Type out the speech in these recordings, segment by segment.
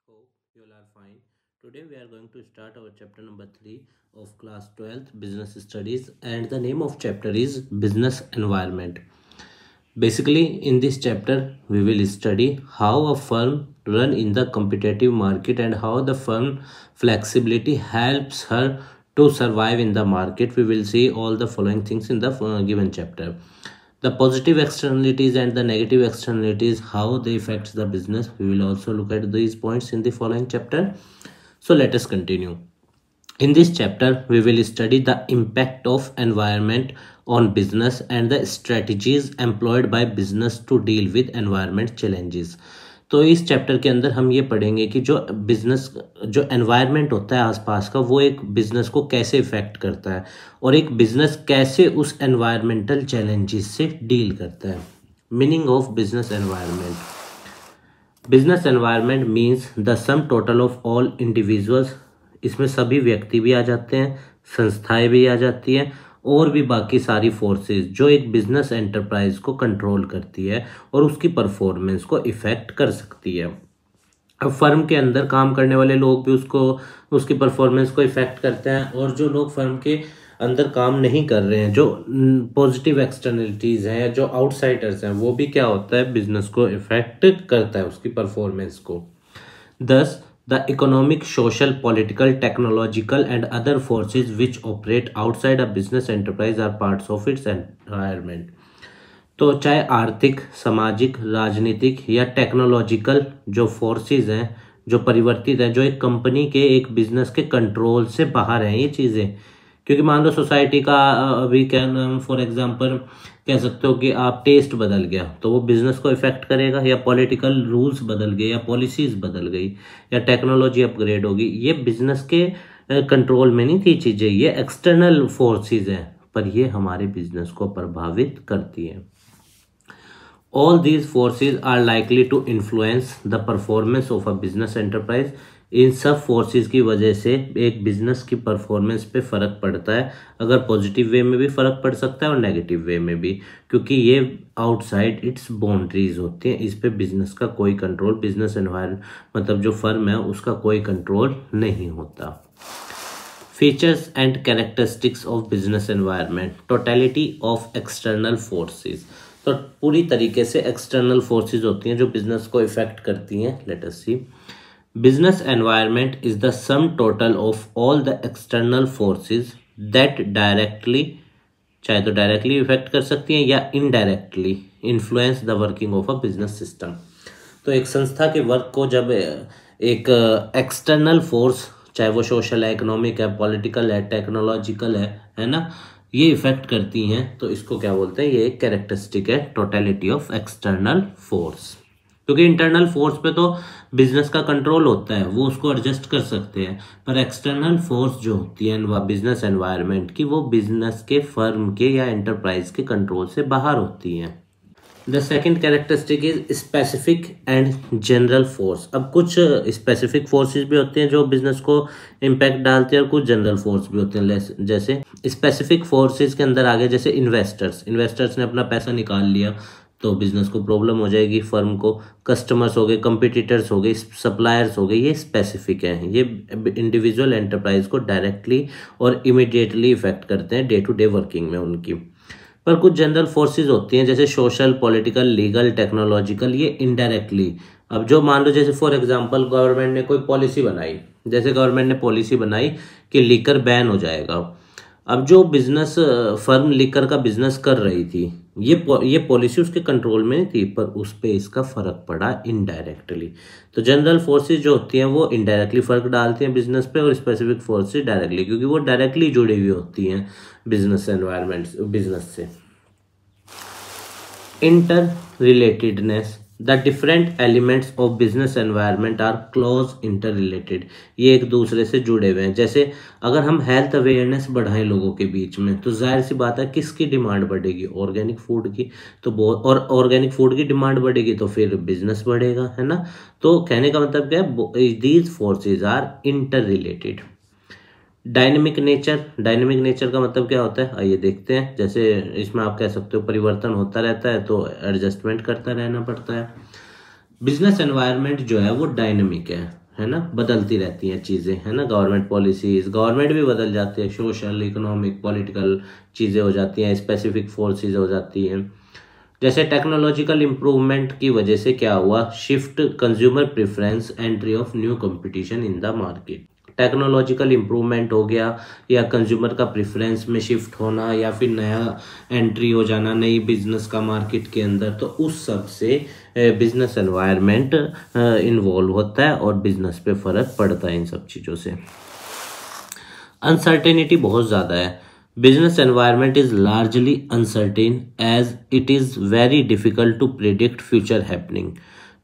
Hope you all are fine. Today we are going to start our chapter number 3 of class 12th business studies, and the name of chapter is business environment. Basically, in this chapter we will study how a firm run in the competitive market and how the firm flexibility helps her to survive in the market. We will see all the following things in the given chapter: the positive externalities and the negative externalities, how they affect the business. We will also look at these points in the following chapter. So let us continue. In this chapter we will study the impact of environment on business and the strategies employed by business to deal with environment challenges. तो इस chapter के अंदर हम ये पढ़ेंगे कि जो business जो एनवायरनमेंट होता है आसपास का, वो एक बिजनेस को कैसे इफेक्ट करता है और एक बिजनेस कैसे उस एनवायरमेंटल चैलेंजेस से डील करता है. Meaning of business environment. Business environment means the sum total of all individuals. इसमें सभी व्यक्ति भी आ जाते हैं, संस्थाएं भी आ जाती हैं और भी बाकी सारी फोर्सेस जो एक बिजनेस एंटरप्राइज को कंट्रोल करती है और उसकी परफॉर्मेंस को इफेक्ट कर सकती है. अब फर्म के अंदर काम करने वाले लोग भी उसकी परफॉर्मेंस को इफेक्ट करते हैं, और जो लोग फर्म के अंदर काम नहीं कर रहे हैं, जो पॉजिटिव एक्सटर्नलिटीज हैं, जो आउटसाइडर्स हैं, वो भी क्या होता है, बिजनेस को इफेक्ट करता है, उसकी परफॉर्मेंस को. दस, the economic, social, political, technological and other forces which operate outside a business enterprise are parts of its environment. तो चाहे आर्थिक, सामाजिक, राजनीतिक या टेक्नोलॉजिकल जो फोर्सेस हैं, जो परिवर्तित हैं, जो एक कंपनी के, एक बिजनेस के कंट्रोल से बाहर हैं ये चीज़ें. क्योंकि मान लो सोसाइटी का अभी क्या नाम, फॉर एग्जांपल कह सकते हो कि आप टेस्ट बदल गया तो वो बिजनेस को इफेक्ट करेगा, या पॉलिटिकल रूल्स बदल गए, या पॉलिसीज बदल गई, या टेक्नोलॉजी अपग्रेड होगी. ये बिजनेस के कंट्रोल में नहीं थी चीज़ें, ये एक्सटर्नल फोर्सेस हैं, पर ये हमारे बिजनेस को प्रभावित करती हैं. All these forces are likely to influence the performance of a business enterprise. इन सब फोर्सेस की वजह से एक बिजनेस की परफॉर्मेंस पे फ़र्क पड़ता है. अगर पॉजिटिव वे में भी फ़र्क पड़ सकता है और नेगेटिव वे में भी, क्योंकि ये आउटसाइड इट्स बाउंड्रीज होती हैं. इस पे बिजनेस का कोई कंट्रोल, बिजनेस एनवायरनमेंट मतलब जो फर्म है उसका कोई कंट्रोल नहीं होता. Features and characteristics of business environment. Totality of external forces. तो पूरी तरीके से एक्सटर्नल फोर्सेस होती हैं जो बिजनेस को इफेक्ट करती हैं. Let us see. Business environment is the sum total of all the external forces that directly, चाहे तो डायरेक्टली इफेक्ट कर सकती हैं या indirectly influence the working of a business system. तो एक संस्था के वर्क को जब एक एक्सटर्नल फोर्स, चाहे वो सोशल है, इकोनॉमिक है, पॉलिटिकल है, टेक्नोलॉजिकल है ना, ये इफेक्ट करती हैं, तो इसको क्या बोलते हैं, ये एक कैरेक्टरिस्टिक है, टोटलिटी ऑफ एक्सटर्नल फोर्स. क्योंकि इंटरनल फोर्स पे तो बिजनेस का कंट्रोल होता है, वो उसको एडजस्ट कर सकते हैं, पर एक्सटर्नल फोर्स जो होती है बिजनेस एनवायरनमेंट की, वो बिजनेस के, फर्म के या एंटरप्राइज के कंट्रोल से बाहर होती हैं. The second characteristic is specific and general force. अब कुछ स्पेसिफिक फोर्सेस भी होते हैं जो बिजनेस को इम्पैक्ट डालते हैं, और कुछ जनरल फोर्स भी होते हैं. जैसे स्पेसिफिक फोर्सेस के अंदर आ गए जैसे इन्वेस्टर्स ने अपना पैसा निकाल लिया तो बिजनेस को प्रॉब्लम हो जाएगी, फर्म को. कस्टमर्स हो गए, कंपिटिटर्स हो गए, सप्लायर्स हो गए, ये स्पेसिफिक हैं. ये इंडिविजुअल एंटरप्राइज को डायरेक्टली और इमिडिएटली इफेक्ट करते हैं डे टू डे वर्किंग में उनकी. पर कुछ जनरल फोर्सेस होती हैं जैसे सोशल, पॉलिटिकल, लीगल, टेक्नोलॉजिकल, ये इनडायरेक्टली. अब जो मान लो जैसे फॉर एग्जांपल गवर्नमेंट ने कोई पॉलिसी बनाई, जैसे गवर्नमेंट ने पॉलिसी बनाई कि लिकर बैन हो जाएगा. अब जो बिजनेस फर्म लिकर का बिजनेस कर रही थी, ये पॉलिसी उसके कंट्रोल में नहीं थी, पर उस पर इसका फर्क पड़ा इनडायरेक्टली. तो जनरल फोर्सेस जो होती हैं वो इनडायरेक्टली फर्क डालती हैं बिजनेस पे, और स्पेसिफिक फोर्सेस डायरेक्टली, क्योंकि वो डायरेक्टली जुड़ी हुई होती हैं बिजनेस एनवायरनमेंट, बिजनेस से. Interrelatedness. The different elements of business environment are close interrelated. ये एक दूसरे से जुड़े हुए हैं. जैसे अगर हम हेल्थ अवेयरनेस बढ़ाएं लोगों के बीच में, तो जाहिर सी बात है किसकी डिमांड बढ़ेगी, ऑर्गेनिक फूड की. तो बहुत, और ऑर्गेनिक फूड की डिमांड बढ़ेगी तो फिर बिजनेस बढ़ेगा, है ना. तो कहने का मतलब क्या है, these forces are interrelated. Dynamic nature का मतलब क्या होता है, आइए देखते हैं. जैसे इसमें आप कह सकते हो परिवर्तन होता रहता है तो एडजस्टमेंट करता रहना पड़ता है. बिजनेस एनवायरनमेंट जो है वो डायनेमिक है, है ना, बदलती रहती हैं चीज़ें, है ना, गवर्नमेंट पॉलिसीज, गवर्नमेंट भी बदल जाती है, सोशल इकोनॉमिक पॉलिटिकल चीज़ें हो जाती हैं, स्पेसिफिक फोर्सेस हो जाती हैं। जैसे टेक्नोलॉजिकल इम्प्रूवमेंट की वजह से क्या हुआ, shift consumer preference, entry of new competition in the market. Technological improvement हो गया या कंज्यूमर का प्रेफरेंस में शिफ्ट होना या फिर नया एंट्री हो जाना नई बिजनेस का मार्केट के अंदर, तो उस सब से बिजनेस एनवायरनमेंट इन्वॉल्व होता है और बिजनेस पे फर्क पड़ता है इन सब चीज़ों से। अनसर्टेनिटी बहुत ज़्यादा है। Business environment is largely uncertain as it is very difficult to predict future happening.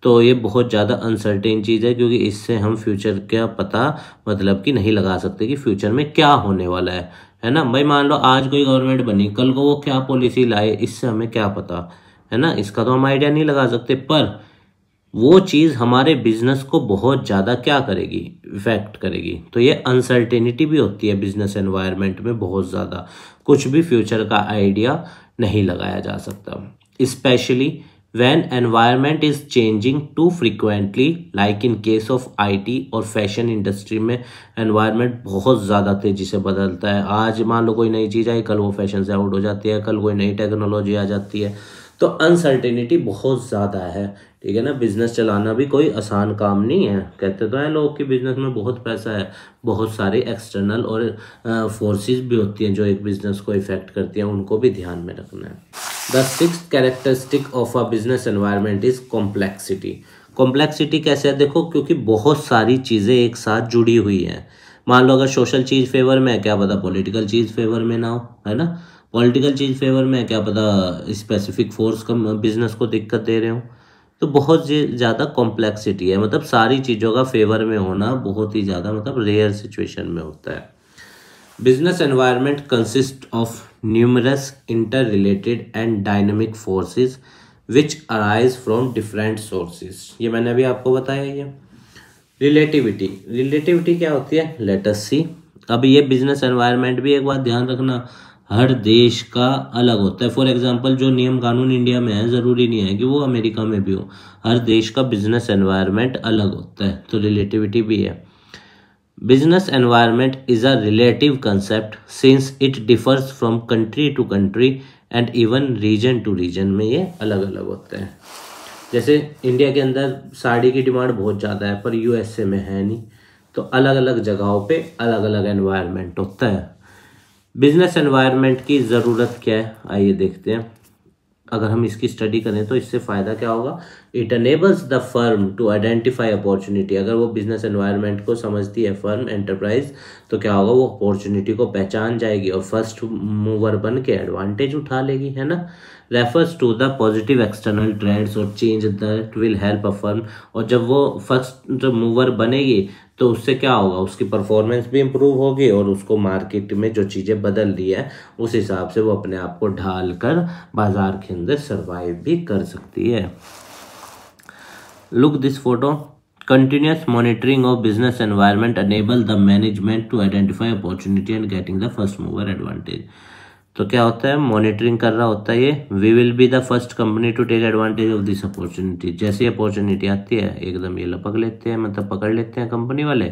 तो ये बहुत ज़्यादा अनसर्टेन चीज़ है क्योंकि इससे हम फ्यूचर का पता मतलब कि नहीं लगा सकते कि फ्यूचर में क्या होने वाला है ना। भाई मान लो आज कोई गवर्नमेंट बनी, कल को वो क्या पॉलिसी लाए इससे हमें क्या पता, है ना, इसका तो हम आइडिया नहीं लगा सकते। पर वो चीज़ हमारे बिजनेस को बहुत ज़्यादा क्या करेगी, इफेक्ट करेगी। तो ये अनसर्टेनिटी भी होती है बिजनेस एनवायरनमेंट में बहुत ज़्यादा, कुछ भी फ्यूचर का आइडिया नहीं लगाया जा सकता। Specially when environment is changing too frequently like in case of IT और फैशन इंडस्ट्री में environment बहुत ज़्यादा तेज़ी से बदलता है। आज मान लो कोई नई चीज़ आई, कल वो फैशन से आउट हो जाती है, कल कोई नई टेक्नोलॉजी आ जाती है। तो अनसर्टेनिटी बहुत ज़्यादा है, ठीक है ना। बिजनेस चलाना भी कोई आसान काम नहीं है। कहते तो हैं लोग कि बिजनेस में बहुत पैसा है, बहुत सारे एक्सटर्नल और फोर्सेस भी होती हैं जो एक बिजनेस को इफेक्ट करती हैं, उनको भी ध्यान में रखना है। The sixth characteristic of a business environment is complexity. Complexity कैसे है, देखो, क्योंकि बहुत सारी चीज़ें एक साथ जुड़ी हुई हैं। मान लो अगर सोशल चीज़ फेवर में है, क्या पता पॉलिटिकल चीज़ फेवर में ना हो, है ना। पॉलिटिकल चीज़ फेवर में है, क्या पता स्पेसिफिक फोर्स का बिजनेस को दिक्कत दे रहे हो। तो बहुत ज़्यादा कॉम्प्लेक्सिटी है, मतलब सारी चीज़ों का फेवर में होना बहुत ही ज़्यादा मतलब रेयर सिचुएशन में होता है। Business environment consist of numerous inter related and dynamic forces which arise from different sources. ये मैंने अभी आपको बताया। ये रिलेटिविटी क्या होती है, लेट अस सी। अब ये बिजनेस एनवायरनमेंट भी एक बात ध्यान रखना, हर देश का अलग होता है। फॉर एग्जांपल जो नियम कानून इंडिया में है ज़रूरी नहीं है कि वो अमेरिका में भी हो। हर देश का बिजनेस एनवायरनमेंट अलग होता है, तो रिलेटिविटी भी है। Business environment is a relative concept since it differs from country to country and even region to region में ये अलग अलग होते हैं। जैसे इंडिया के अंदर साड़ी की डिमांड बहुत ज़्यादा है पर यूएसए में है नहीं, तो अलग अलग जगहों पे अलग अलग एनवायरनमेंट होता है। बिजनेस एनवायरनमेंट की ज़रूरत क्या है, आइए देखते हैं। अगर हम इसकी स्टडी करें तो इससे फ़ायदा क्या होगा, it enables the firm to identify opportunity. अगर वो बिजनेस एनवायरनमेंट को समझती है फर्म, एंटरप्राइज, तो क्या होगा, वो अपॉर्चुनिटी को पहचान जाएगी और फर्स्ट मूवर बन के एडवांटेज उठा लेगी, है ना। Refers to the positive external trends और change that will help a firm. और जब वो फर्स्ट मूवर बनेगी तो उससे क्या होगा, उसकी परफॉर्मेंस भी इम्प्रूव होगी और उसको मार्केट में जो चीज़ें बदल रही है उस हिसाब से वो अपने आप को ढाल कर बाजार के अंदर सर्वाइव भी कर सकती है। Look this photo. Continuous monitoring of business environment enable the management to identify opportunity and getting the first mover advantage. तो क्या होता है, मॉनिटरिंग कर रहा होता है ये। We will be the first company to take advantage of this opportunity. जैसी अपॉर्चुनिटी आती है एकदम ये लपक लेते हैं, मतलब पकड़ लेते हैं कंपनी वाले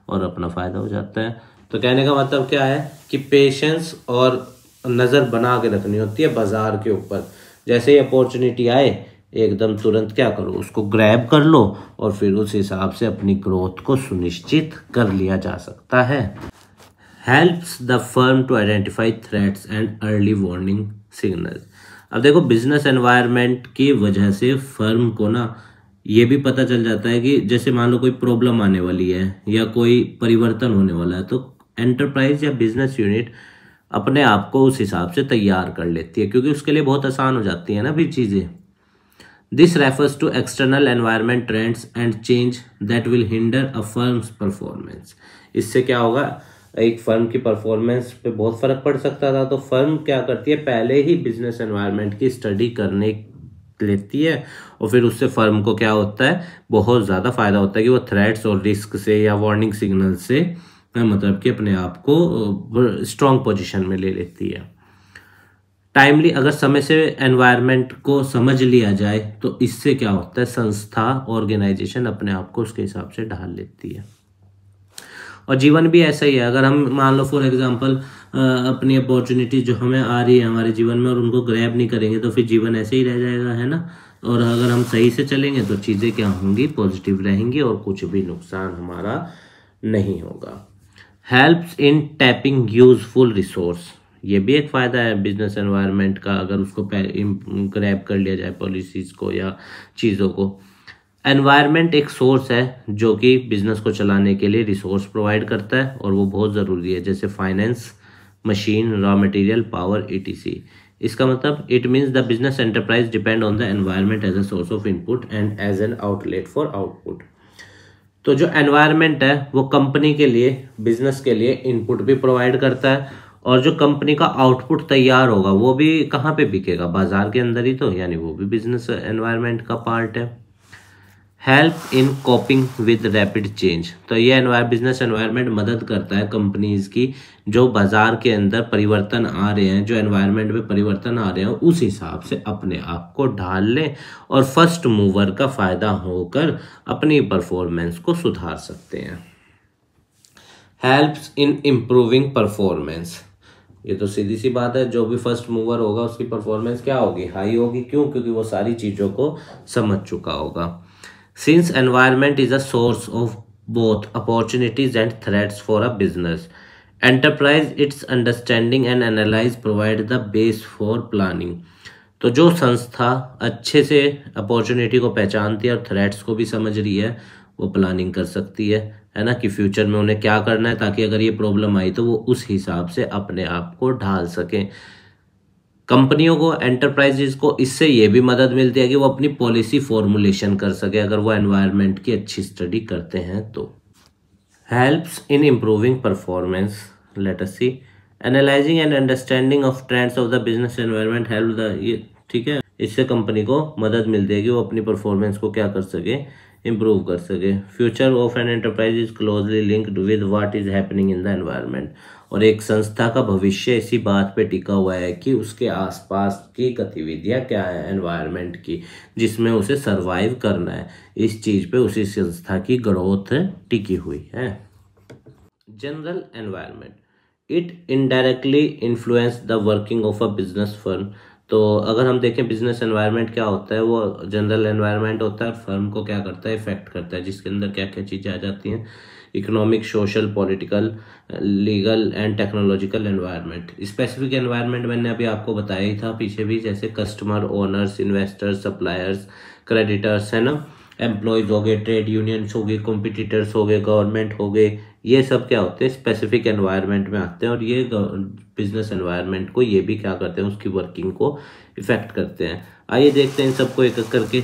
और अपना फ़ायदा हो जाता है। तो कहने का मतलब क्या है कि पेशेंस और नज़र बना के रखनी होती है बाजार के ऊपर। जैसे ही अपॉर्चुनिटी आए एकदम तुरंत क्या करो, उसको ग्रैब कर लो और फिर उस हिसाब से अपनी ग्रोथ को सुनिश्चित कर लिया जा सकता है। helps the firm to identify threats and early warning signals। अब देखो बिजनेस एनवायरनमेंट की वजह से फर्म को ना ये भी पता चल जाता है कि जैसे मान लो कोई प्रॉब्लम आने वाली है या कोई परिवर्तन होने वाला है, तो एंटरप्राइज या बिजनेस यूनिट अपने आप को उस हिसाब से तैयार कर लेती है क्योंकि उसके लिए बहुत आसान हो जाती है ना भी चीज़ें। This refers to external environment trends and change that will hinder a firm's performance. इससे क्या होगा, एक फर्म की परफॉर्मेंस पे बहुत फर्क पड़ सकता था। तो फर्म क्या करती है, पहले ही बिजनेस एनवायरनमेंट की स्टडी करने लेती है और फिर उससे फर्म को क्या होता है, बहुत ज़्यादा फायदा होता है कि वो थ्रेट्स और रिस्क से या वार्निंग सिग्नल से मतलब कि अपने आप को स्ट्रॉन्ग पोजीशन में ले लेती है। टाइमली अगर समय से एनवायरनमेंट को समझ लिया जाए तो इससे क्या होता है, संस्था ऑर्गेनाइजेशन अपने आप को उसके हिसाब से ढाल लेती है। और जीवन भी ऐसा ही है, अगर हम मान लो फॉर एग्जांपल अपनी अपॉर्चुनिटी जो हमें आ रही है हमारे जीवन में और उनको ग्रैब नहीं करेंगे तो फिर जीवन ऐसे ही रह जाएगा, है ना। और अगर हम सही से चलेंगे तो चीज़ें क्या होंगी, पॉजिटिव रहेंगी और कुछ भी नुकसान हमारा नहीं होगा। Helps in tapping useful resource, ये भी एक फ़ायदा है बिजनेस एनवायरनमेंट का, अगर उसको ग्रैब कर लिया जाए पॉलिसीज़ को या चीज़ों को। एनवायरनमेंट एक सोर्स है जो कि बिजनेस को चलाने के लिए रिसोर्स प्रोवाइड करता है और वो बहुत ज़रूरी है, जैसे finance, machine, raw material, power, etc। इसका मतलब it means the business enterprise depend on the environment as a source of input and as an outlet for output. तो जो एनवायरनमेंट है वो कंपनी के लिए, बिजनेस के लिए इनपुट भी प्रोवाइड करता है और जो कंपनी का आउटपुट तैयार होगा वो भी कहाँ पे बिकेगा, बाजार के अंदर ही तो, यानी वो भी बिजनेस एनवायरनमेंट का पार्ट है। Help in coping with rapid change, तो ये बिजनेस एनवायरनमेंट मदद करता है कंपनीज की जो बाजार के अंदर परिवर्तन आ रहे हैं, जो एनवायरनमेंट में परिवर्तन आ रहे हैं उस हिसाब से अपने आप को ढाल लें और फर्स्ट मूवर का फायदा होकर अपनी परफॉर्मेंस को सुधार सकते हैं। हेल्प्स इन इम्प्रूविंग परफॉर्मेंस, ये तो सीधी सी बात है, जो भी फर्स्ट मूवर होगा उसकी परफॉर्मेंस क्या होगी, हाई होगी। क्यों? क्योंकि वो सारी चीज़ों को समझ चुका होगा। Since environment is a source of both opportunities and threats for a business enterprise, its understanding and analyze provide the base for planning। तो जो संस्था अच्छे से अपॉर्चुनिटी को पहचानती है और थ्रेट्स को भी समझ रही है वो प्लानिंग कर सकती है ना, कि फ्यूचर में उन्हें क्या करना है ताकि अगर ये प्रॉब्लम आई तो वो उस हिसाब से अपने आप को ढाल सकें। कंपनियों को, एंटरप्राइजेज को इससे ये भी मदद मिलती है कि वो अपनी पॉलिसी फॉर्मुलेशन कर सके अगर वो एनवायरनमेंट की अच्छी स्टडी करते हैं तो। Helps in improving performance, let us see, analysing and understanding of trends of the business environment help the, ये ठीक है, इससे कंपनी को मदद मिलती है कि वो अपनी परफॉर्मेंस को क्या कर सके, इम्प्रूव कर सके। Future of an enterprise is closely linked with what is happening in the environment, और एक संस्था का भविष्य इसी बात पे टिका हुआ है कि उसके आसपास की गतिविधियां क्या है एनवायरनमेंट की, जिसमें उसे सरवाइव करना है, इस चीज़ पे उसी संस्था की ग्रोथ टिकी हुई है। General environment, it indirectly influence the working of a business firm. तो अगर हम देखें बिजनेस एनवायरनमेंट क्या होता है, वो जनरल एनवायरनमेंट होता है और फर्म को क्या करता है, इफेक्ट करता है, जिसके अंदर क्या क्या चीज़ें आ जाती हैं, economic, social, political, legal and technological environment. Specific environment मैंने अभी आपको बताया ही था पीछे भी, जैसे customer, owners, investors, suppliers, creditors, है ना, एम्प्लॉयज़ हो गए, ट्रेड यूनियंस हो गए, कॉम्पिटिटर्स हो गए, गवर्नमेंट हो गए, ये सब क्या होते हैं, स्पेसिफिक एनवायरनमेंट में आते हैं और ये बिजनेस एनवायरनमेंट को ये भी क्या करते हैं, उसकी वर्किंग को इफेक्ट करते हैं। आइए देखते हैं इन सबको एक एक करके।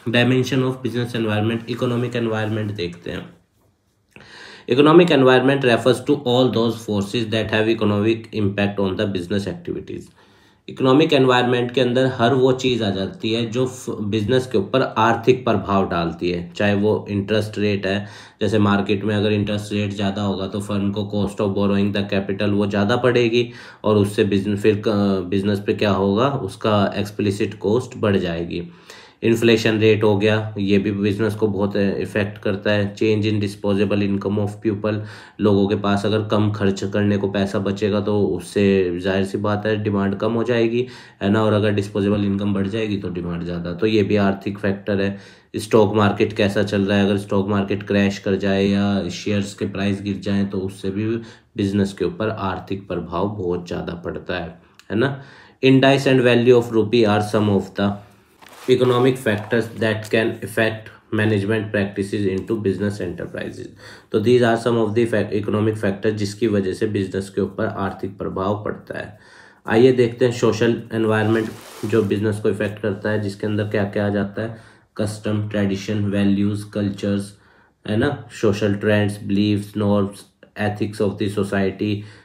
Dimension of business environment, economic environment देखते हैं। Economic environment refers to all those forces that have economic impact on the business activities। Economic environment के अंदर हर वो चीज़ आ जाती है जो बिजनेस के ऊपर आर्थिक प्रभाव डालती है, चाहे वो इंटरेस्ट रेट है, जैसे मार्केट में अगर इंटरेस्ट रेट ज़्यादा होगा तो फर्म को cost of borrowing the capital वो ज़्यादा पड़ेगी और उससे बिजनेस पे क्या होगा, उसका एक्सप्लिसिट कॉस्ट बढ़ जाएगी। इन्फ्लेशन रेट हो गया, ये भी बिजनेस को बहुत इफेक्ट करता है। Change in disposable income of people, लोगों के पास अगर कम खर्च करने को पैसा बचेगा तो उससे जाहिर सी बात है डिमांड कम हो जाएगी, है ना, और अगर डिस्पोजेबल इनकम बढ़ जाएगी तो डिमांड ज़्यादा, तो ये भी आर्थिक फैक्टर है। स्टॉक मार्केट कैसा चल रहा है, अगर स्टॉक मार्केट क्रैश कर जाए या शेयर्स के प्राइस गिर जाएँ तो उससे भी बिजनेस के ऊपर आर्थिक प्रभाव बहुत ज़्यादा पड़ता है ना। Indices and value of rupee are some of the economic factors that can affect management practices into business enterprises। तो these are some of the economic factors जिसकी वजह से बिजनेस के ऊपर आर्थिक प्रभाव पड़ता है। आइए देखते हैं सोशल एनवायरनमेंट जो बिजनेस को इफेक्ट करता है, जिसके अंदर क्या क्या आ जाता है, कस्टम, ट्रेडिशन, वैल्यूज, कल्चर्स, है ना, social trends, beliefs, norms, ethics of the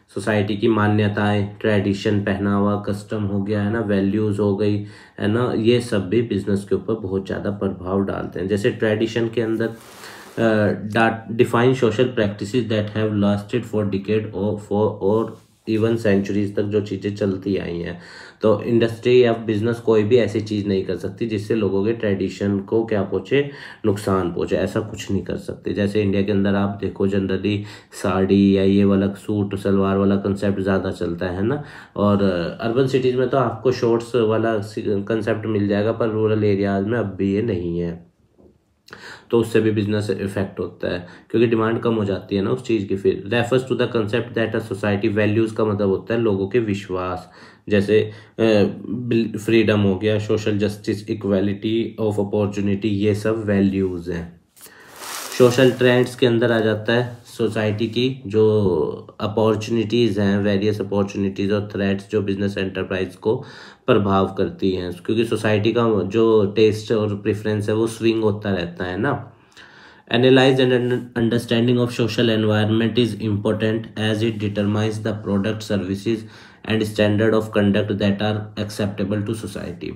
society की मान्यताएं, ट्रेडिशन, पहनावा, कस्टम हो गया, है ना, वैल्यूज़ हो गई, है ना, ये सब भी बिजनेस के ऊपर बहुत ज़्यादा प्रभाव डालते हैं। जैसे ट्रेडिशन के अंदर define social practices that have lasted for decade और इवन सेंचुरीज तक जो चीज़ें चलती आई हैं। तो इंडस्ट्री या बिजनेस कोई भी ऐसी चीज़ नहीं कर सकती जिससे लोगों के ट्रेडिशन को क्या पहुँचे, नुकसान पहुँचे, ऐसा कुछ नहीं कर सकते। जैसे इंडिया के अंदर आप देखो जनरली साड़ी या ये वाला सूट सलवार वाला कंसेप्ट ज़्यादा चलता है ना, और अर्बन सिटीज़ में तो आपको शॉर्ट्स वाला कंसेप्ट मिल जाएगा, पर रूरल एरियाज में अब भी ये नहीं है। तो उससे भी बिजनेस इफेक्ट होता है क्योंकि डिमांड कम हो जाती है ना उस चीज़ की। फिर refers to the concept that a society values का मतलब होता है लोगों के विश्वास, जैसे फ्रीडम हो गया, social justice, equality of opportunity, ये सब वैल्यूज़ हैं। सोशल ट्रेंड्स के अंदर आ जाता है सोसाइटी की जो अपॉर्चुनिटीज़ हैं, वेरियस अपॉर्चुनिटीज़ और थ्रेट्स जो बिजनेस एंटरप्राइज को प्रभाव करती हैं, क्योंकि सोसाइटी का जो टेस्ट और प्रेफरेंस है वो स्विंग होता रहता है ना। Analyse and understanding of social environment is important as it determines the product services and standard of conduct that are acceptable to society.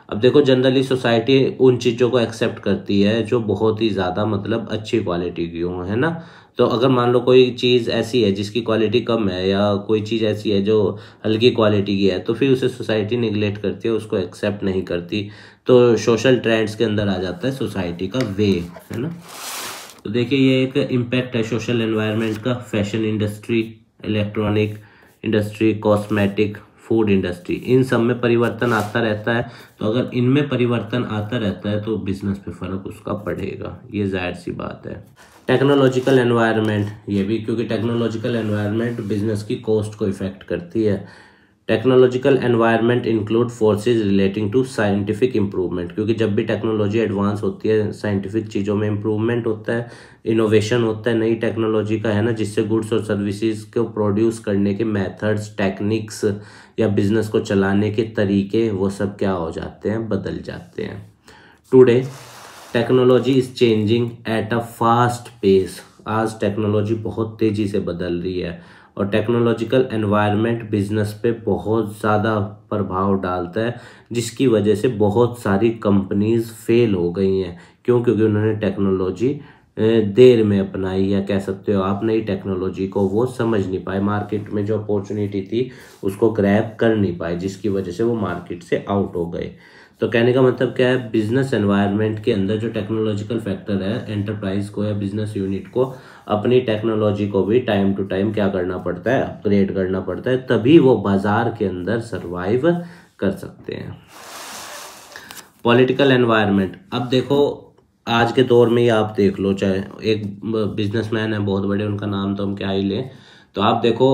अब देखो जनरली सोसाइटी उन चीज़ों को एक्सेप्ट करती है जो बहुत ही ज़्यादा मतलब अच्छी क्वालिटी की हो, है ना। तो अगर मान लो कोई चीज़ ऐसी है जिसकी क्वालिटी कम है या कोई चीज़ ऐसी है जो हल्की क्वालिटी की है, तो फिर उसे सोसाइटी निगलेक्ट करती है, उसको एक्सेप्ट नहीं करती। तो सोशल ट्रेंड्स के अंदर आ जाता है सोसाइटी का वे, है ना। तो देखिए ये एक इम्पैक्ट है सोशल एनवायरनमेंट का। Fashion industry, electronic industry, cosmetic, food industry, इन सब में परिवर्तन आता रहता है। तो अगर इनमें परिवर्तन आता रहता है तो बिजनेस पे फर्क उसका पड़ेगा, ये जाहिर सी बात है। टेक्नोलॉजिकल एनवायरनमेंट, ये भी क्योंकि टेक्नोलॉजिकल एनवायरनमेंट बिजनेस की कॉस्ट को इफेक्ट करती है। Technological environment include forces relating to scientific improvement, क्योंकि जब भी टेक्नोलॉजी एडवांस होती है साइंटिफिक चीज़ों में इम्प्रूवमेंट होता है, इनोवेशन होता है नई टेक्नोलॉजी का, है ना, जिससे गुड्स और सर्विसेज को प्रोड्यूस करने के मेथड्स, टेक्निक्स या बिजनेस को चलाने के तरीके वो सब क्या हो जाते हैं, बदल जाते हैं। Today technology is changing at a fast pace, आज टेक्नोलॉजी बहुत तेज़ी से बदल रही है और टेक्नोलॉजिकल एनवायरनमेंट बिजनेस पे बहुत ज़्यादा प्रभाव डालता है, जिसकी वजह से बहुत सारी कंपनीज फेल हो गई हैं। क्यों? क्योंकि उन्होंने टेक्नोलॉजी देर में अपनाई, या कह सकते हो आप नई टेक्नोलॉजी को वो समझ नहीं पाए, मार्केट में जो अपॉर्चुनिटी थी उसको ग्रैब कर नहीं पाए, जिसकी वजह से वो मार्केट से आउट हो गए। तो कहने का मतलब क्या है, बिजनेस एनवायरनमेंट के अंदर जो टेक्नोलॉजिकल फैक्टर है, एंटरप्राइज को या बिजनेस यूनिट को अपनी टेक्नोलॉजी को भी टाइम टू टाइम क्या करना पड़ता है, अपग्रेड करना पड़ता है, तभी वो बाजार के अंदर सरवाइव कर सकते हैं। पॉलिटिकल एनवायरनमेंट, अब देखो आज के दौर में ही आप देख लो, चाहे एक बिजनेसमैन है बहुत बड़े, उनका नाम तो हम क्या ही लें, तो आप देखो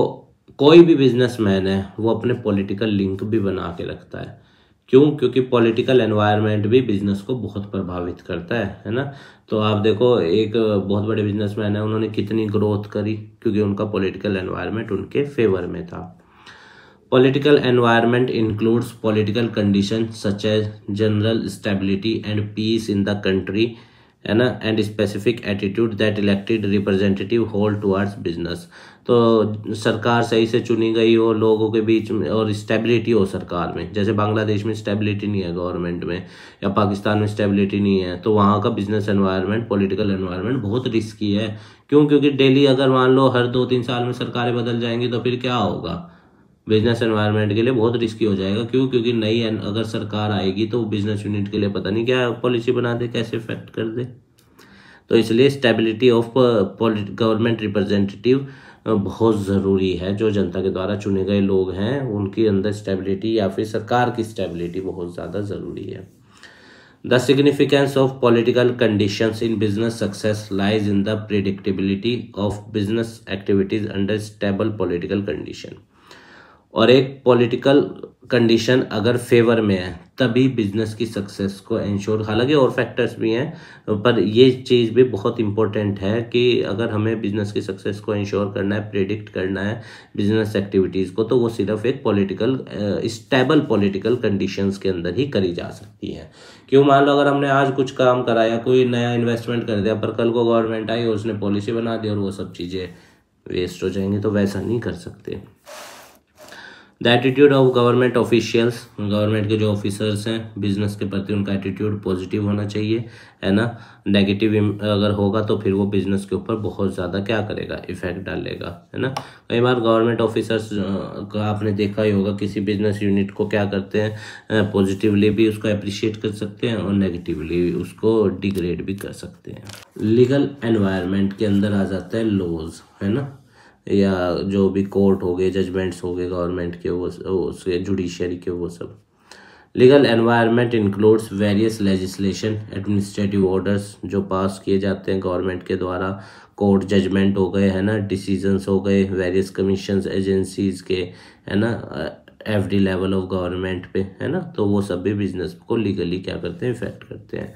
कोई भी बिजनेसमैन है वो अपने पॉलिटिकल लिंक भी बना के रखता है। क्यों? क्योंकि पॉलिटिकल एनवायरनमेंट भी बिजनेस को बहुत प्रभावित करता है ना। तो आप देखो एक बहुत बड़े बिजनेसमैन है, उन्होंने कितनी ग्रोथ करी, क्योंकि उनका पॉलिटिकल एनवायरनमेंट उनके फेवर में था। Political environment includes political condition such as general stability and peace in the country, है ना, and specific attitude that elected representative hold towards business. तो सरकार सही से चुनी गई हो लोगों के बीच में, और स्टेबिलिटी हो सरकार में, जैसे बांग्लादेश में स्टेबिलिटी नहीं है गवर्नमेंट में, या पाकिस्तान में स्टेबिलिटी नहीं है, तो वहाँ का बिजनेस एनवायरनमेंट, पॉलिटिकल एनवायरनमेंट बहुत रिस्की है। क्यों? क्योंकि डेली अगर मान लो हर 2-3 साल में सरकारें बदल जाएंगी तो फिर क्या होगा, बिजनेस एनवायरनमेंट के लिए बहुत रिस्की हो जाएगा। क्यों? क्योंकि नई अगर सरकार आएगी तो बिजनेस यूनिट के लिए पता नहीं क्या पॉलिसी बना दे, कैसे इफेक्ट कर दे। तो इसलिए स्टेबिलिटी ऑफ गवर्नमेंट रिप्रेजेंटेटिव बहुत ज़रूरी है। जो जनता के द्वारा चुने गए लोग हैं उनके अंदर स्टेबिलिटी, या फिर सरकार की स्टेबिलिटी बहुत ज़्यादा ज़रूरी है। The significance of political conditions in business success lies in the predictability of business activities under stable political condition. और एक पॉलिटिकल कंडीशन अगर फेवर में है तभी बिजनेस की सक्सेस को इंश्योर, हालांकि और फैक्टर्स भी हैं पर ये चीज़ भी बहुत इंपॉर्टेंट है कि अगर हमें बिजनेस की सक्सेस को इंश्योर करना है, प्रेडिक्ट करना है बिजनेस एक्टिविटीज़ को, तो वो सिर्फ एक पॉलिटिकल स्टेबल पॉलिटिकल कंडीशंस के अंदर ही करी जा सकती है। क्यों? मान लो अगर हमने आज कुछ काम कराया, कोई नया इन्वेस्टमेंट कर दिया, पर कल को गवर्नमेंट आई और उसने पॉलिसी बना दी और वो सब चीज़ें वेस्ट हो जाएंगी, तो वैसा नहीं कर सकते। The attitude of government officials, government के जो ऑफिसर्स हैं बिजनेस के प्रति उनका एटीट्यूड पॉजिटिव होना चाहिए, है ना। नेगेटिव अगर होगा तो फिर वो बिजनेस के ऊपर बहुत ज़्यादा क्या करेगा, इफेक्ट डालेगा, है ना। कई बार गवर्नमेंट ऑफिसर्स का आपने देखा ही होगा, किसी बिजनेस यूनिट को क्या करते हैं, पॉजिटिवली भी उसको अप्रिशिएट कर सकते हैं और नेगेटिवली उसको डिग्रेड भी कर सकते हैं। लीगल एनवायरनमेंट के अंदर आ जाता है लॉज, है ना, या जो भी कोर्ट हो गए, जजमेंट्स हो गए गवर्नमेंट के, वो उसके जुडिशरी के, वो सब। Legal environment includes various legislation, administrative orders जो पास किए जाते हैं गवर्नमेंट के द्वारा, कोर्ट जजमेंट हो गए, है ना, डिसीजंस हो गए, वेरियस कमीशंस एजेंसीज के, है ना, एवरी लेवल ऑफ गवर्नमेंट पे, है ना। तो वो सब भी बिजनेस को लीगली क्या करते हैं, इफेक्ट करते हैं।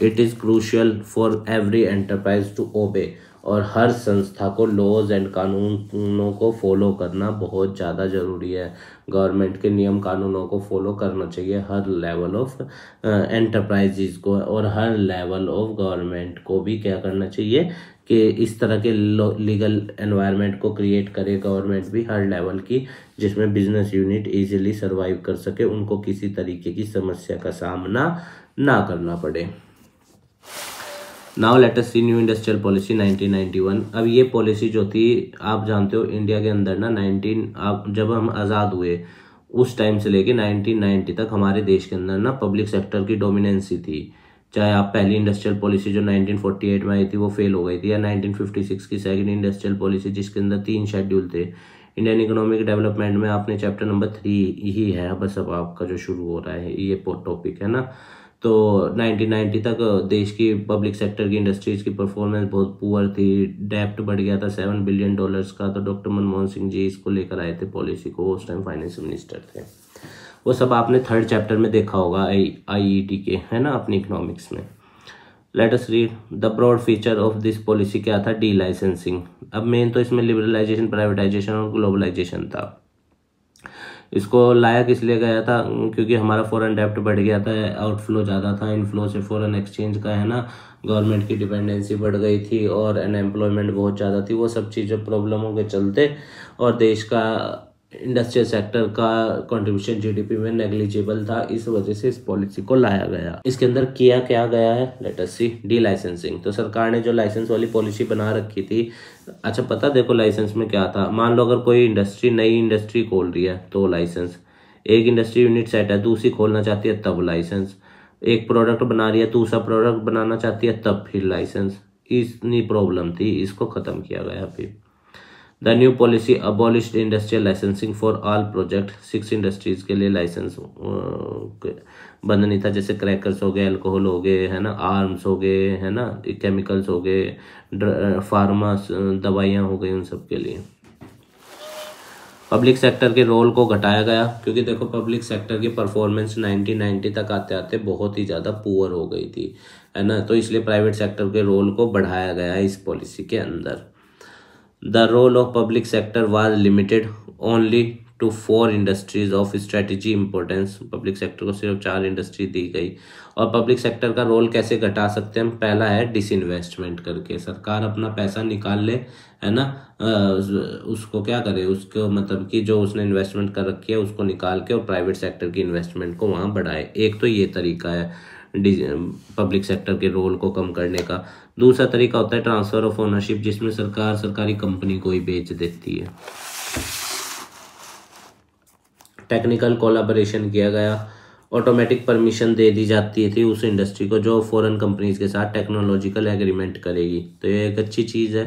It is crucial for every enterprise to obey, और हर संस्था को लॉज एंड कानूनों को फॉलो करना बहुत ज़्यादा ज़रूरी है। गवर्नमेंट के नियम कानूनों को फॉलो करना चाहिए हर लेवल ऑफ एंटरप्राइजेज को, और हर लेवल ऑफ गवर्नमेंट को भी क्या करना चाहिए कि इस तरह के लीगल एनवायरनमेंट को क्रिएट करे गवर्नमेंट भी हर लेवल की, जिसमें बिजनेस यूनिट इजीली सर्वाइव कर सके, उनको किसी तरीके की समस्या का सामना ना करना पड़े। नाउ लेट अस सी न्यू इंडस्ट्रियल पॉलिसी 1991। अब ये पॉलिसी जो थी, आप जानते हो इंडिया के अंदर ना जब हम आज़ाद हुए उस टाइम से लेके 1990 तक हमारे देश के अंदर ना पब्लिक सेक्टर की डोमिनेंसी थी। चाहे आप पहली इंडस्ट्रियल पॉलिसी जो 1948 में आई थी वो फेल हो गई थी, या 1956 की सेकंड इंडस्ट्रियल पॉलिसी जिसके अंदर 3 शेड्यूल थे। इंडियन इकोनॉमिक डेवलपमेंट में आपने चैप्टर नंबर 3 ही है बस अब आपका जो शुरू हो रहा है ये टॉपिक, है ना। तो 1990 तक देश की पब्लिक सेक्टर की इंडस्ट्रीज की परफॉर्मेंस बहुत पुअर थी, डेप्ट बढ़ गया था $7 बिलियन का। तो डॉक्टर मनमोहन सिंह जी इसको लेकर आए थे पॉलिसी को, उस टाइम फाइनेंस मिनिस्टर थे। वो सब आपने 3rd चैप्टर में देखा होगा आईईटी के, है ना, अपनी इकोनॉमिक्स में। Let us read the broad feature of this policy. क्या था, डी लाइसेंसिंग। अब मेन तो इसमें लिबरलाइजेशन, प्राइवेटाइजेशन और ग्लोबलाइजेशन था। इसको लाया किस लिए गया था, क्योंकि हमारा फॉरेन डेप्ट बढ़ गया था, आउटफ्लो ज़्यादा था, इनफ्लो से फॉरेन एक्सचेंज का, है ना, गवर्नमेंट की डिपेंडेंसी बढ़ गई थी और अनएम्प्लॉयमेंट बहुत ज़्यादा थी। वो सब चीज़ें प्रॉब्लमों के चलते और देश का इंडस्ट्रियल सेक्टर का कंट्रीब्यूशन जीडीपी में नेग्लिजिबल था, इस वजह से इस पॉलिसी को लाया गया। इसके अंदर किया क्या गया है, लेट अस सी। डी लाइसेंसिंग, तो सरकार ने जो लाइसेंस वाली पॉलिसी बना रखी थी, अच्छा पता देखो लाइसेंस में क्या था। मान लो अगर कोई नई इंडस्ट्री खोल रही है तो लाइसेंस, एक इंडस्ट्री यूनिट सेट है, दूसरी खोलना चाहती है तब लाइसेंस, एक प्रोडक्ट बना रही है, दूसरा प्रोडक्ट बनाना चाहती है तब फिर लाइसेंस। इतनी प्रॉब्लम थी, इसको खत्म किया गया फिर। The new policy abolished industrial licensing for all project. 6 industries के लिए लाइसेंस बंद नहीं था, जैसे क्रैकर्स हो गए, अल्कोहल हो गए, है ना, आर्म्स हो गए, है ना, केमिकल्स हो गए, फार्मा दवाइयाँ हो गई, उन सब के लिए। पब्लिक सेक्टर के रोल को घटाया गया, क्योंकि देखो पब्लिक सेक्टर की परफॉर्मेंस 1990 तक आते आते बहुत ही ज़्यादा पुअर हो गई थी, है ना। तो इसलिए प्राइवेट सेक्टर के रोल को बढ़ाया गया इस पॉलिसी के अंदर। The role of public sector was limited only to 4 industries of strategy importance. Public sector को सिर्फ 4 इंडस्ट्री दी गई। और पब्लिक सेक्टर का रोल कैसे घटा सकते हैं, पहला है डिसइन्वेस्टमेंट करके, सरकार अपना पैसा निकाल ले, है ना, उसको क्या करे, उसको मतलब कि जो उसने इन्वेस्टमेंट कर रखी है उसको निकाल के और प्राइवेट सेक्टर की इन्वेस्टमेंट को वहाँ बढ़ाए। एक तो ये तरीका है पब्लिक सेक्टर के रोल को कम करने का। दूसरा तरीका होता है ट्रांसफर ऑफ ओनरशिप, जिसमें सरकार सरकारी कंपनी को ही बेच देती है। टेक्निकल कोलैबोरेशन किया गया, ऑटोमेटिक परमिशन दे दी जाती थी उस इंडस्ट्री को जो फॉरेन कंपनीज के साथ टेक्नोलॉजिकल एग्रीमेंट करेगी। तो ये एक अच्छी चीज़ है।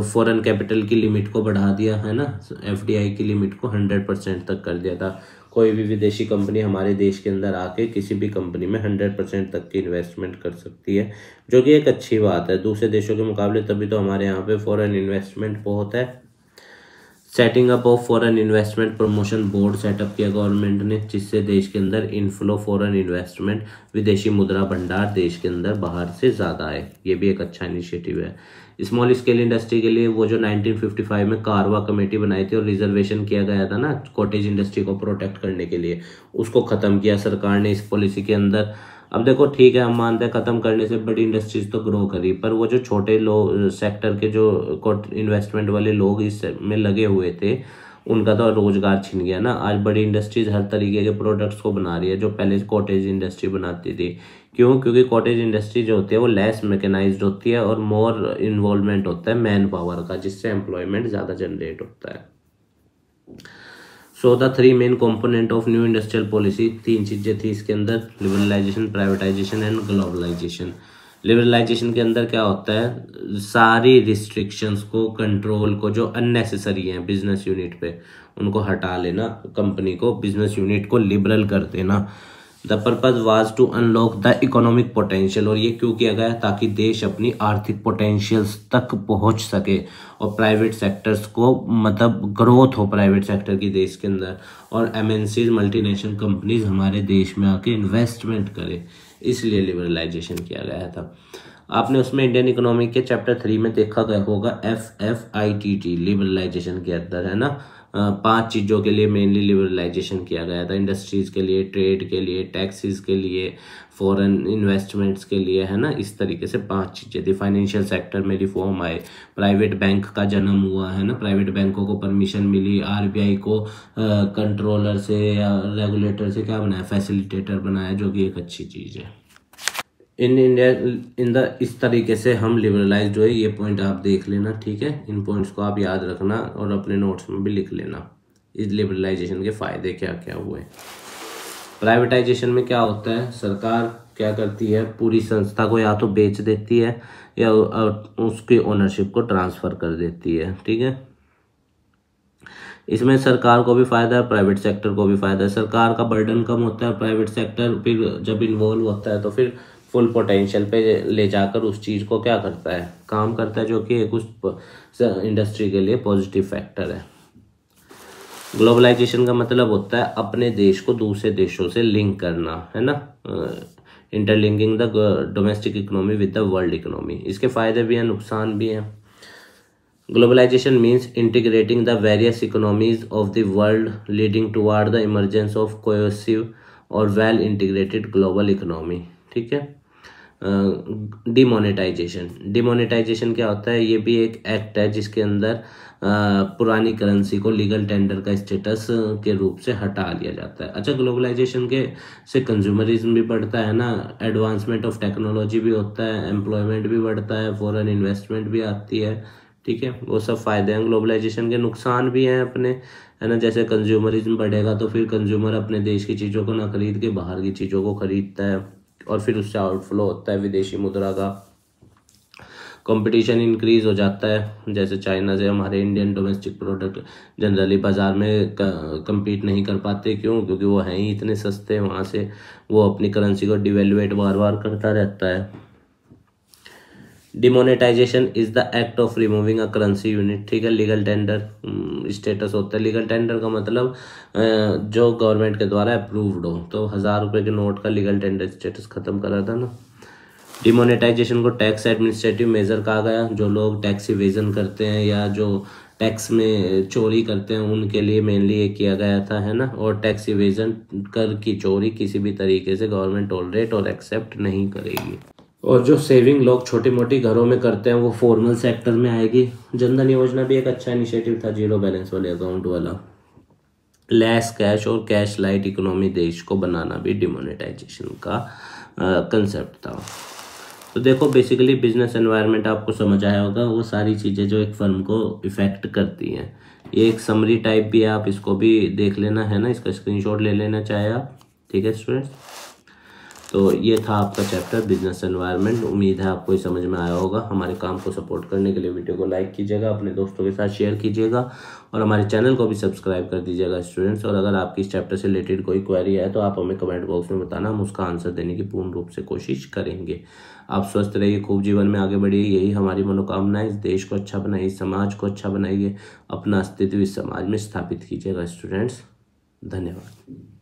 फॉरेन कैपिटल की लिमिट को बढ़ा दिया, है ना, एफडीआई की लिमिट को 100% तक कर दिया था। कोई भी विदेशी कंपनी हमारे देश के अंदर आके किसी भी कंपनी में 100% तक की इन्वेस्टमेंट कर सकती है, जो कि एक अच्छी बात है दूसरे देशों के मुकाबले। तभी तो हमारे यहाँ पे फॉरेन इन्वेस्टमेंट बहुत है। Setting up of foreign investment promotion board setup किया गवर्नमेंट ने, जिससे देश के अंदर इनफ्लो फॉरेन इन्वेस्टमेंट, विदेशी मुद्रा भंडार देश के अंदर बाहर से ज़्यादा आए। ये भी एक अच्छा इनिशिएटिव है। स्मॉल स्केल इंडस्ट्री के लिए वो जो 1955 में कारवा कमेटी बनाई थी और रिजर्वेशन किया गया था ना कॉटेज इंडस्ट्री को प्रोटेक्ट करने के लिए, उसको ख़त्म किया सरकार ने इस पॉलिसी के अंदर। अब देखो ठीक है, हम मानते हैं ख़त्म करने से बड़ी इंडस्ट्रीज तो ग्रो करी, पर वो जो छोटे लोग सेक्टर के जो इन्वेस्टमेंट वाले लोग इस में लगे हुए थे उनका तो रोजगार छिन गया ना। आज बड़ी इंडस्ट्रीज हर तरीके के प्रोडक्ट्स को बना रही है जो पहले कॉटेज इंडस्ट्री बनाती थी। क्यों? क्योंकि कॉटेज इंडस्ट्री जो होती है वो लेस मैकेनाइज्ड होती है और मोर इन्वॉल्वमेंट होता है मैन पावर का, जिससे एम्प्लॉयमेंट ज़्यादा जनरेट होता है। So the three main component of new industrial policy, 3 चीज़ें थी इसके अंदर, liberalisation, privatisation and globalisation. Liberalisation के अंदर क्या होता है, सारी रिस्ट्रिक्शंस को, कंट्रोल को जो अननेसेसरी हैं बिजनेस यूनिट पे, उनको हटा लेना, कंपनी को, बिजनेस यूनिट को लिबरल कर देना। The purpose was to unlock the economic potential, और ये क्यों किया गया? ताकि देश अपनी आर्थिक पोटेंशियल्स तक पहुंच सके और प्राइवेट सेक्टर्स को, मतलब ग्रोथ हो प्राइवेट सेक्टर की देश के अंदर, और एमएनसीज, मल्टीनेशनल कंपनीज हमारे देश में आके इन्वेस्टमेंट करे, इसलिए लिबरलाइजेशन किया गया था। आपने उसमें इंडियन इकोनॉमी के चैप्टर 3 में देखा गया होगा FFITT लिबरलाइजेशन के अंदर, है ना। 5 चीज़ों के लिए मेनली लिबरलाइजेशन किया गया था, इंडस्ट्रीज के लिए, ट्रेड के लिए, टैक्सेस के लिए, फॉरेन इन्वेस्टमेंट्स के लिए, है ना। इस तरीके से 5 चीज़ें थी। फाइनेंशियल सेक्टर में रिफॉर्म आए, प्राइवेट बैंक का जन्म हुआ, है ना, प्राइवेट बैंकों को परमिशन मिली, RBI को कंट्रोलर से या रेगुलेटर से क्या बनाया, फैसिलिटेटर बनाया, जो कि एक अच्छी चीज़ है। इन इंडिया इन द इस तरीके से हम लिबरलाइज जो है, ये पॉइंट आप देख लेना, ठीक है। इन पॉइंट्स को आप याद रखना और अपने नोट्स में भी लिख लेना, इस लिबरलाइजेशन के फ़ायदे क्या क्या हुए। प्राइवेटाइजेशन में क्या होता है, सरकार क्या करती है, पूरी संस्था को या तो बेच देती है या उसकी ओनरशिप को ट्रांसफ़र कर देती है, ठीक है। इसमें सरकार को भी फ़ायदा है, प्राइवेट सेक्टर को भी फ़ायदा है। सरकार का बर्डन कम होता है, प्राइवेट सेक्टर फिर जब इन्वॉल्व होता है तो फिर फुल पोटेंशियल पे ले जाकर उस चीज़ को क्या करता है, काम करता है, जो कि एक उस इंडस्ट्री के लिए पॉजिटिव फैक्टर है। ग्लोबलाइजेशन का मतलब होता है अपने देश को दूसरे देशों से लिंक करना, है ना, interlinking the domestic economy with the world economy. इसके फ़ायदे भी हैं, नुकसान भी हैं। Globalisation means integrating the various economies of the world leading toward the emergence of cohesive और वेल इंटीग्रेटेड ग्लोबल इकोनॉमी, ठीक है। डिमोनेटाइजेशन क्या होता है, ये भी एक एक्ट है जिसके अंदर पुरानी करेंसी को लीगल टेंडर का स्टेटस के रूप से हटा लिया जाता है। अच्छा, ग्लोबलाइजेशन के से कंज्यूमरिज्म भी बढ़ता है ना, एडवांसमेंट ऑफ टेक्नोलॉजी भी होता है, एम्प्लॉयमेंट भी बढ़ता है, फॉरेन इन्वेस्टमेंट भी आती है, ठीक है। वो सब फायदे हैं ग्लोबलाइजेशन के। नुकसान भी हैं अपने, है ना, जैसे कंज्यूमरिज्म बढ़ेगा तो फिर कंज्यूमर अपने देश की चीज़ों को ना खरीद के बाहर की चीज़ों को खरीदता है और फिर उससे आउटफ्लो होता है विदेशी मुद्रा का। कंपटीशन इंक्रीज हो जाता है, जैसे चाइना से हमारे इंडियन डोमेस्टिक प्रोडक्ट जनरली बाज़ार में compete नहीं कर पाते। क्यों? क्योंकि वो हैं ही इतने सस्ते, वहाँ से वो अपनी करेंसी को डिवेल्युएट बार बार करता रहता है। Demonetisation is the act of removing a currency unit, ठीक है। लीगल टेंडर स्टेटस होता है, लीगल टेंडर का मतलब जो गवर्नमेंट के द्वारा अप्रूव्ड हो, तो 1000 रुपये के नोट का लीगल टेंडर स्टेटस खत्म करा था ना। डिमोनेटाइजेशन को टैक्स एडमिनिस्ट्रेटिव मेजर कहा गया, जो लोग टैक्स इवेजन करते हैं या जो टैक्स में चोरी करते हैं उनके लिए मेनली ये किया गया था, है ना। और टैक्स इवेजन कर की चोरी किसी भी तरीके से गवर्नमेंट टॉलरेट और एक्सेप्ट नहीं करेगी। और जो सेविंग लोग छोटी मोटी घरों में करते हैं वो फॉर्मल सेक्टर में आएगी। जनधन योजना भी एक अच्छा इनिशिएटिव था, जीरो बैलेंस वाले अकाउंट वाला। लेस कैश और कैश लाइट इकोनॉमी देश को बनाना भी डिमोनेटाइजेशन का कंसेप्ट था। तो देखो, बेसिकली बिजनेस एनवायरनमेंट आपको समझ आया होगा, वो सारी चीज़ें जो एक फर्म को इफेक्ट करती हैं। ये एक समरी टाइप भी है, आप इसको भी देख लेना, है ना, इसका स्क्रीनशॉट ले लेना चाहे आप, ठीक है स्टूडेंट्स। तो ये था आपका चैप्टर बिजनेस एनवायरनमेंट। उम्मीद है आपको ये समझ में आया होगा। हमारे काम को सपोर्ट करने के लिए वीडियो को लाइक कीजिएगा, अपने दोस्तों के साथ शेयर कीजिएगा और हमारे चैनल को भी सब्सक्राइब कर दीजिएगा स्टूडेंट्स। और अगर आपकी इस चैप्टर से रिलेटेड कोई क्वेरी है तो आप हमें कमेंट बॉक्स में बताना, हम उसका आंसर देने की पूर्ण रूप से कोशिश करेंगे। आप स्वस्थ रहिए, खूब जीवन में आगे बढ़िए, यही हमारी मनोकामना है। इस देश को अच्छा बनाइए, समाज को अच्छा बनाइए, अपना अस्तित्व इस समाज में स्थापित कीजिएगा स्टूडेंट्स। धन्यवाद।